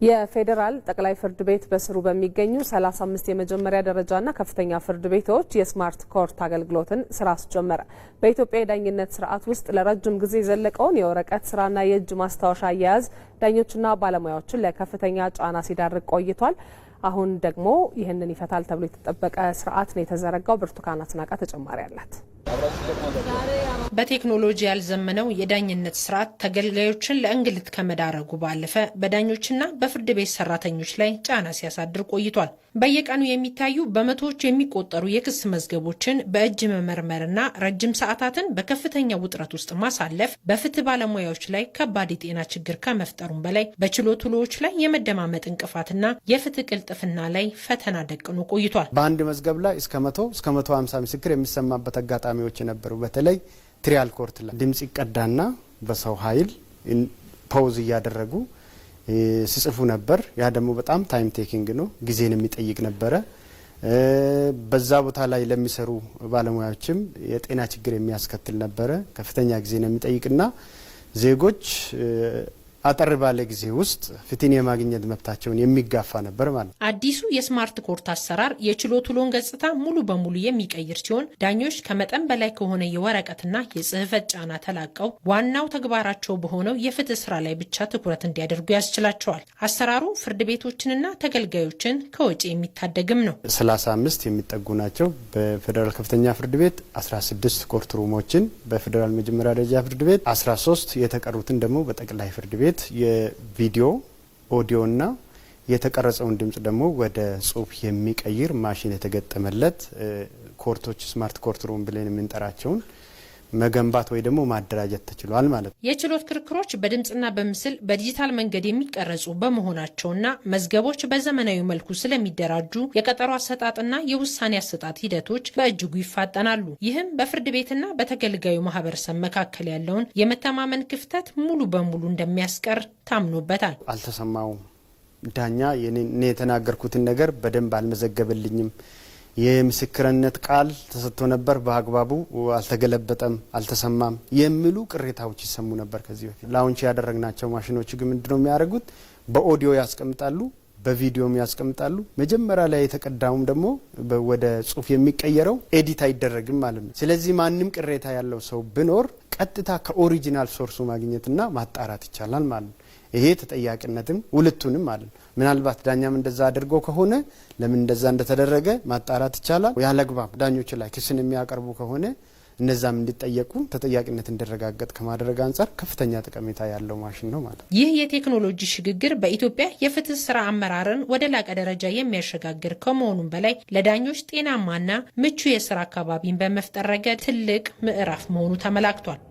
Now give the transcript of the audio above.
የፌዴራል ጠቅላይ ፍርድ ቤት በስሩ በሚገኙ 35 የመጀመሪያ ደረጃና ከፍተኛ ፍርድ ቤቶች የስማርት ኮርት አገልግሎትን ስራ አስጀመረ። በኢትዮጵያ የዳኝነት ስርዓት ውስጥ ለረጅም ጊዜ የዘለቀውን የወረቀት ስራና የእጅ ማስታወሻ አያያዝ ዳኞችና ባለሙያዎችን ለከፍተኛ ጫና ሲዳርግ ቆይቷል። አሁን ደግሞ ይህንን ይፈታል ተብሎ የተጠበቀ ስርዓት ነው የተዘረጋው። ብርቱካን አስናቃ ተጨማሪ አላት። በቴክኖሎጂ ያልዘመነው የዳኝነት ስርዓት ተገልጋዮችን ለእንግልት ከመዳረጉ ባለፈ በዳኞችና በፍርድ ቤት ሰራተኞች ላይ ጫና ሲያሳድር ቆይቷል። በየቀኑ የሚታዩ በመቶዎች የሚቆጠሩ የክስ መዝገቦችን በእጅ መመርመርና ረጅም ሰዓታትን በከፍተኛ ውጥረት ውስጥ ማሳለፍ በፍትህ ባለሙያዎች ላይ ከባድ የጤና ችግር ከመፍጠሩም በላይ በችሎት ውሎዎች ላይ የመደማመጥ እንቅፋትና የፍትህ ቅልጥፍና ላይ ፈተና ደቅኖ ቆይቷል። በአንድ መዝገብ ላይ እስከ 150 ምስክር የሚሰማበት አጋጣሚዎች ነበሩ። በተለይ ትሪያል ኮርት ላይ ድምጽ ይቀዳና በሰው ኃይል ፓውዝ እያደረጉ ሲጽፉ ነበር። ያ ደግሞ በጣም ታይም ቴኪንግ ነው፣ ጊዜን የሚጠይቅ ነበረ። በዛ ቦታ ላይ ለሚሰሩ ባለሙያዎችም የጤና ችግር የሚያስከትል ነበረ። ከፍተኛ ጊዜን የሚጠይቅና ዜጎች አጠር ባለ ጊዜ ውስጥ ፍትህን የማግኘት መብታቸውን የሚጋፋ ነበር ማለት ነው። አዲሱ የስማርት ኮርት አሰራር የችሎት ውሎን ገጽታ ሙሉ በሙሉ የሚቀይር ሲሆን ዳኞች ከመጠን በላይ ከሆነ የወረቀትና የጽህፈት ጫና ተላቀው ዋናው ተግባራቸው በሆነው የፍትህ ስራ ላይ ብቻ ትኩረት እንዲያደርጉ ያስችላቸዋል። አሰራሩ ፍርድ ቤቶችንና ተገልጋዮችን ከወጪ የሚታደግም ነው። 35 የሚጠጉ ናቸው። በፌዴራል ከፍተኛ ፍርድ ቤት 16 ኮርት ሩሞችን፣ በፌዴራል መጀመሪያ ደረጃ ፍርድ ቤት 13፣ የተቀሩትን ደግሞ በጠቅላይ ፍርድ ቤት የቪዲዮ ኦዲዮና የተቀረጸውን ድምጽ ደግሞ ወደ ጽሁፍ የሚቀይር ማሽን የተገጠመለት ኮርቶች ስማርት ኮርት ሩም ብለን የምንጠራቸውን መገንባት ወይ ደግሞ ማደራጀት ተችሏል ማለት ነው። የችሎት ክርክሮች በድምጽና በምስል በዲጂታል መንገድ የሚቀረጹ በመሆናቸውና መዝገቦች በዘመናዊ መልኩ ስለሚደራጁ የቀጠሮ አሰጣጥና የውሳኔ አሰጣጥ ሂደቶች በእጅጉ ይፋጠናሉ። ይህም በፍርድ ቤትና በተገልጋዩ ማህበረሰብ መካከል ያለውን የመተማመን ክፍተት ሙሉ በሙሉ እንደሚያስቀር ታምኖበታል። አልተሰማውም፣ ዳኛ እኔ የተናገርኩትን ነገር በደንብ አልመዘገበልኝም፣ የምስክርነት ቃል ተሰጥቶ ነበር በአግባቡ አልተገለበጠም፣ አልተሰማም የሚሉ ቅሬታዎች ይሰሙ ነበር። ከዚህ በፊት ላውንች ያደረግናቸው ማሽኖች ግን ምንድነው የሚያደርጉት? በኦዲዮ ያስቀምጣሉ፣ በቪዲዮም ያስቀምጣሉ። መጀመሪያ ላይ የተቀዳውም ደግሞ ወደ ጽሁፍ የሚቀየረው ኤዲት አይደረግም ማለት ነው። ስለዚህ ማንም ቅሬታ ያለው ሰው ቢኖር ቀጥታ ከኦሪጂናል ሶርሱ ማግኘትና ማጣራት ይቻላል ማለት ነው። ይሄ ተጠያቂነትም ሁለቱንም ማለት ነው። ምናልባት ዳኛም እንደዛ አድርጎ ከሆነ ለምን እንደዛ እንደተደረገ ማጣራት ይቻላል። ያለግባብ ዳኞች ላይ ክስን የሚያቀርቡ ከሆነ እነዛም እንዲጠየቁ ተጠያቂነት እንዲረጋገጥ ከማድረግ አንጻር ከፍተኛ ጠቀሜታ ያለው ማሽን ነው ማለት ነው። ይህ የቴክኖሎጂ ሽግግር በኢትዮጵያ የፍትህ ስራ አመራርን ወደ ላቀ ደረጃ የሚያሸጋግር ከመሆኑም በላይ ለዳኞች ጤናማና ምቹ የስራ አካባቢን በመፍጠር ረገድ ትልቅ ምዕራፍ መሆኑ ተመላክቷል።